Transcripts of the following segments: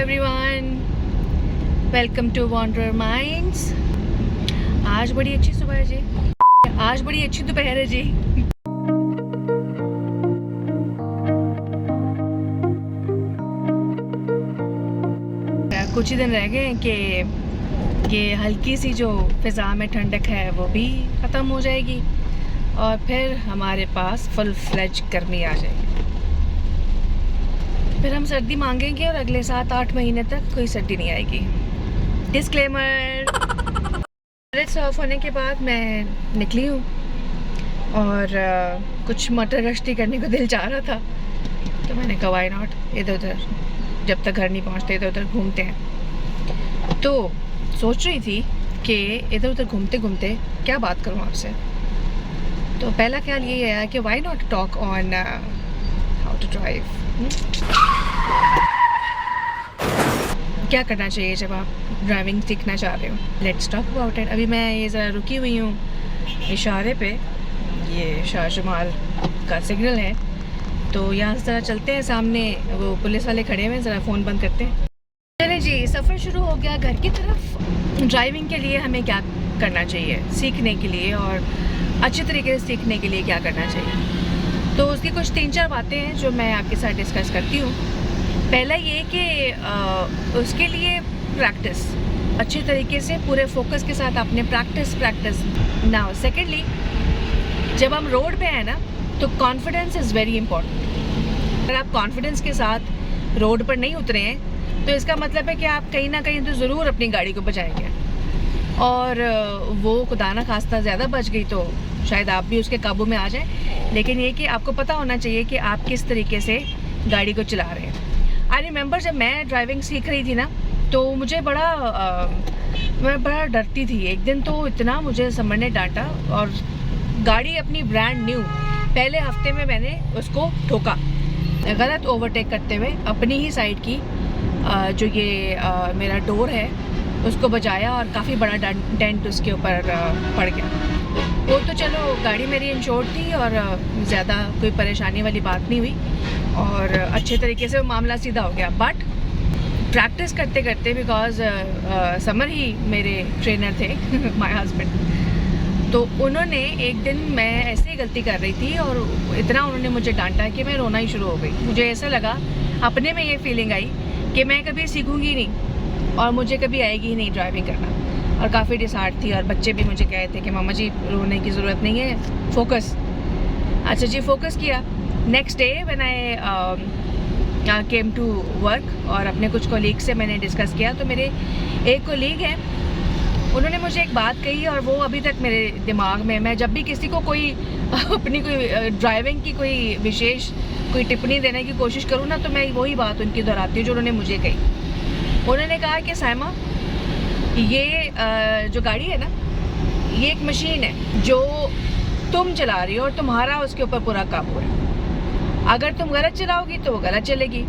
Everyone, welcome to Wanderer Minds. आज बड़ी अच्छी सुबह है जी, आज बड़ी अच्छी दोपहर है जी। कुछ ही दिन रह गए हैं कि ये हल्की सी जो फ़िज़ा में ठंडक है वो भी ख़त्म हो जाएगी और फिर हमारे पास फुल फ्लेज गर्मी आ जाएगी। फिर हम सर्दी मांगेंगे और अगले 7-8 महीने तक कोई सर्दी नहीं आएगी। डिस्क्लेमर। टॉयलेट्स ऑफ होने के बाद मैं निकली हूँ और कुछ मटर गश्ती करने को दिल चाह रहा था, तो मैंने कहा व्हाई नॉट, इधर उधर जब तक घर नहीं पहुँचते इधर उधर घूमते हैं। तो सोच रही थी कि इधर उधर घूमते घूमते क्या बात करूँ आपसे। तो पहला ख्याल ये आया कि why not talk on how to drive. क्या करना चाहिए जब आप ड्राइविंग सीखना चाह रहे हो। Let's talk about it. अभी मैं ये ज़रा रुकी हुई हूँ इशारे पे, ये शाहजमाल का सिग्नल है, तो यहाँ से ज़रा चलते हैं। सामने वो पुलिस वाले खड़े हुए हैं, ज़रा फ़ोन बंद करते हैं। चले जी, सफ़र शुरू हो गया घर की तरफ। ड्राइविंग के लिए हमें क्या करना चाहिए सीखने के लिए, और अच्छे तरीके से सीखने के लिए क्या करना चाहिए। तो उसकी कुछ 3-4 बातें हैं जो मैं आपके साथ डिस्कस करती हूँ। पहला ये कि उसके लिए प्रैक्टिस, अच्छे तरीके से पूरे फोकस के साथ आपने प्रैक्टिस नाउ। सेकेंडली, जब हम रोड पे हैं ना, तो कॉन्फिडेंस इज़ वेरी इंपॉर्टेंट। अगर आप कॉन्फिडेंस के साथ रोड पर नहीं उतरे हैं तो इसका मतलब है कि आप कहीं ना कहीं तो ज़रूर अपनी गाड़ी को बचाएंगे, और वो खुदा ना खास्ता ज़्यादा बच गई तो शायद आप भी उसके काबू में आ जाएं। लेकिन ये कि आपको पता होना चाहिए कि आप किस तरीके से गाड़ी को चला रहे हैं। आई रिमेंबर जब मैं ड्राइविंग सीख रही थी ना, तो मुझे मैं बड़ा डरती थी। एक दिन तो इतना मुझे समर ने डांटा, और गाड़ी अपनी ब्रांड न्यू, पहले हफ्ते में मैंने उसको ठोका गलत ओवरटेक करते हुए, अपनी ही साइड की जो ये मेरा डोर है उसको बजाया और काफ़ी बड़ा डेंट उसके ऊपर पड़ गया। वो तो चलो गाड़ी मेरी इंश्योर्ड थी और ज़्यादा कोई परेशानी वाली बात नहीं हुई और अच्छे तरीके से वो मामला सीधा हो गया। बट प्रैक्टिस करते करते, बिकॉज समर ही मेरे ट्रेनर थे माय हस्बैंड, तो उन्होंने एक दिन, मैं ऐसे ही गलती कर रही थी और इतना उन्होंने मुझे डांटा कि मैं रोना ही शुरू हो गई। मुझे ऐसा लगा, अपने में ये फीलिंग आई कि मैं कभी सीखूंगी नहीं और मुझे कभी आएगी ही नहीं ड्राइविंग करना, और काफ़ी डिसहार्ट थी। और बच्चे भी मुझे कहे थे कि मामा जी रोने की ज़रूरत नहीं है, फोकस। अच्छा जी, फोकस किया। Next day when I came to work और अपने कुछ कोलीग से मैंने डिस्कस किया, तो मेरे एक कोलीग हैं, उन्होंने मुझे एक बात कही और वो अभी तक मेरे दिमाग में, मैं जब भी किसी को कोई अपनी कोई ड्राइविंग की कोई विशेष कोई टिप्पणी देने की कोशिश करूँ ना, तो मैं वही बात उनकी दोहराती हूँ जो उन्होंने मुझे कही। उन्होंने कहा कि साइमा, ये जो गाड़ी है ना, ये एक मशीन है जो तुम चला रही हो और तुम्हारा उसके ऊपर पूरा काबू है। अगर तुम गलत चलाओगी तो वो गलत चलेगी,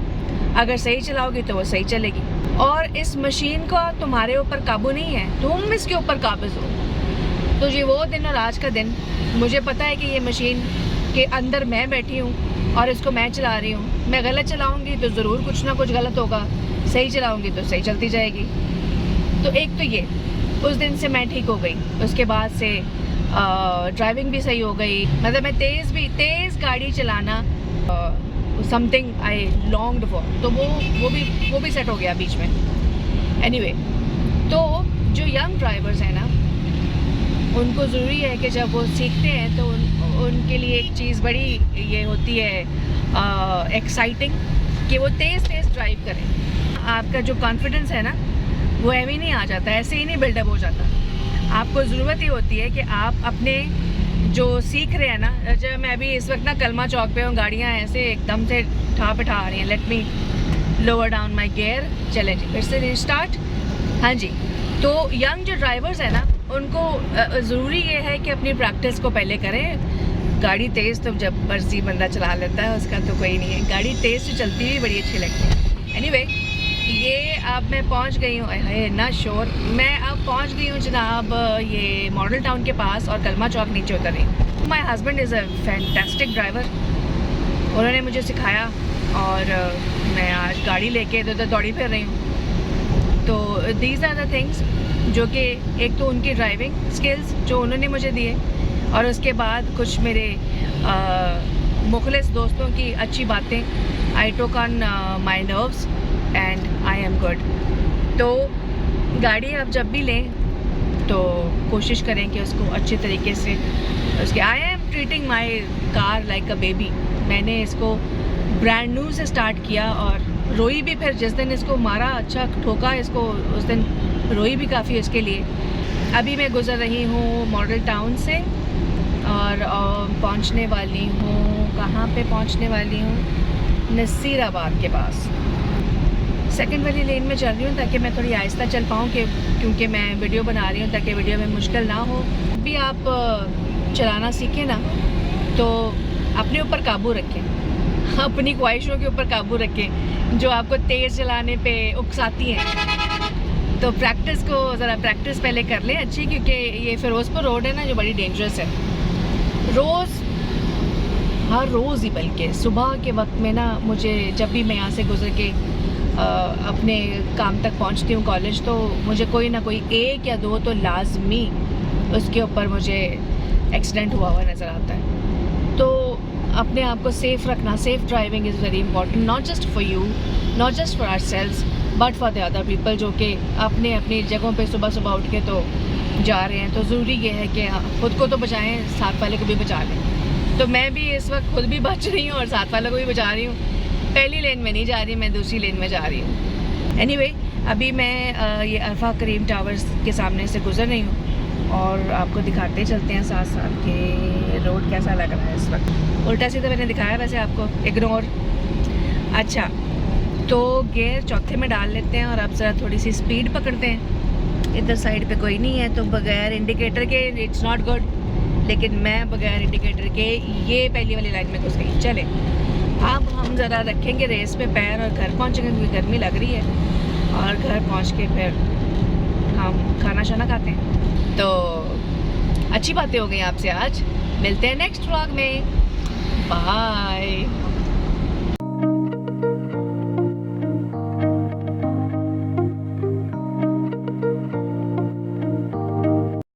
अगर सही चलाओगी तो वो सही चलेगी, और इस मशीन का तुम्हारे ऊपर काबू नहीं है, तुम इसके ऊपर काबिज हो। तो ये वो दिन और आज का दिन, मुझे पता है कि ये मशीन के अंदर मैं बैठी हूँ और इसको मैं चला रही हूँ। मैं गलत चलाऊँगी तो ज़रूर कुछ ना कुछ गलत होगा, सही चलाऊँगी तो सही चलती जाएगी। तो एक तो ये, उस दिन से मैं ठीक हो गई। उसके बाद से ड्राइविंग भी सही हो गई। मतलब मैं तेज़ गाड़ी चलाना समथिंग आई लॉन्ग्ड फॉर, तो वो भी सेट हो गया बीच में। एनीवे, तो जो यंग ड्राइवर्स हैं ना, उनको ज़रूरी है कि जब वो सीखते हैं तो उनके लिए एक चीज़ बड़ी ये होती है एक्साइटिंग, कि वो तेज़ ड्राइव करें। आपका जो कॉन्फिडेंस है ना, वो ऐसे ही नहीं आ जाता, ऐसे ही नहीं बिल्डअप हो जाता। आपको ज़रूरत ही होती है कि आप अपने जो सीख रहे हैं ना, जब मैं अभी इस वक्त ना कलमा चौक पे हूँ, गाड़ियाँ ऐसे एकदम से ठा पे ठा आ रही हैं। Let me lower down my gear. चले जी, फिर से रिस्टार्ट। हाँ जी, तो यंग जो ड्राइवर्स हैं ना, उनको ज़रूरी ये है कि अपनी प्रैक्टिस को पहले करें। गाड़ी तेज़ तो जब मर्जी बंदा चला लेता है, उसका तो कोई नहीं है। गाड़ी तेज़ से चलती हुई बड़ी अच्छी लगती है। एनीवे, ये अब मैं पहुंच गई हूँ, है ना शोर, मैं अब पहुंच गई हूँ जनाब ये मॉडल टाउन के पास, और कलमा चौक नीचे उतर रही हूँ। My husband is a fantastic driver, उन्होंने मुझे सिखाया और मैं आज गाड़ी लेके इधर उधर दौड़ी फिर रही हूँ। तो दीज आर द थिंग्स जो कि एक तो उनकी ड्राइविंग स्किल्स जो उन्होंने मुझे दिए, और उसके बाद कुछ मेरे मुखलिस दोस्तों की अच्छी बातें। I took on my nerves and I am good. तो गाड़ी आप जब भी लें तो कोशिश करें कि उसको अच्छे तरीके से उसके I am treating my car like a baby. मैंने इसको ब्रांड न्यू से स्टार्ट किया और रोई भी, फिर जिस दिन इसको मारा अच्छा ठोका इसको उस दिन रोई भी काफ़ी उसके लिए। अभी मैं गुज़र रही हूँ मॉडल टाउन से और पहुँचने वाली हूँ, कहाँ पे पहुँचने वाली हूँ, नसीराबाद के पास। सेकंड वाली लेन में चल रही हूँ ताकि मैं थोड़ी आहिस्ता चल पाऊँ क्योंकि मैं वीडियो बना रही हूँ ताकि वीडियो में मुश्किल ना हो। भी आप चलाना सीखें ना तो अपने ऊपर काबू रखें, अपनी ख्वाहिशों के ऊपर काबू रखें जो आपको तेज़ चलाने पे उकसाती हैं। तो प्रैक्टिस को ज़रा प्रैक्टिस पहले कर लें अच्छी, क्योंकि ये फिरोज़पुर रोड है ना जो बड़ी डेंजरस है। हर रोज़ ही बल्कि सुबह के वक्त में ना मुझे जब भी मैं यहाँ से गुजर के अपने काम तक पहुँचती हूँ कॉलेज, तो मुझे कोई ना कोई एक या दो तो लाजमी उसके ऊपर मुझे एक्सीडेंट हुआ हुआ नज़र आता है। तो अपने आप को सेफ़ रखना, safe driving is very important, not just for you, not just for ourselves but for the other people जो कि अपने अपनी जगहों पे सुबह सुबह उठ के तो जा रहे हैं। तो ज़रूरी ये है कि ख़ुद को तो बचाएं, साथ वाले को भी बचा लें। तो मैं भी इस वक्त खुद भी बच रही हूँ और साथ वालों को भी बचा रही हूँ। पहली लेन में नहीं जा रही, मैं दूसरी लेन में जा रही हूँ। एनीवे, अभी मैं ये अरफा करीम टावर्स के सामने से गुज़र रही हूँ और आपको दिखाते चलते हैं साथ साथ कि रोड कैसा लग रहा है इस वक्त। उल्टा सीधा मैंने दिखाया वैसे आपको, इग्नोर। अच्छा, तो गियर चौथे में डाल लेते हैं और अब ज़रा थोड़ी सी स्पीड पकड़ते हैं। इधर साइड पे कोई नहीं है तो बगैर इंडिकेटर के इट्स नॉट गुड, लेकिन मैं बगैर इंडिकेटर के ये पहली वाली लाइन में घुस गई। चले, अब हम ज़रा रखेंगे रेस पे पैर और घर पहुँचेंगे क्योंकि गर्मी लग रही है, और घर पहुँच के फिर हम खाना शाना खाते हैं। तो अच्छी बातें हो गई आपसे आज। मिलते हैं नेक्स्ट व्लॉग में। बाय।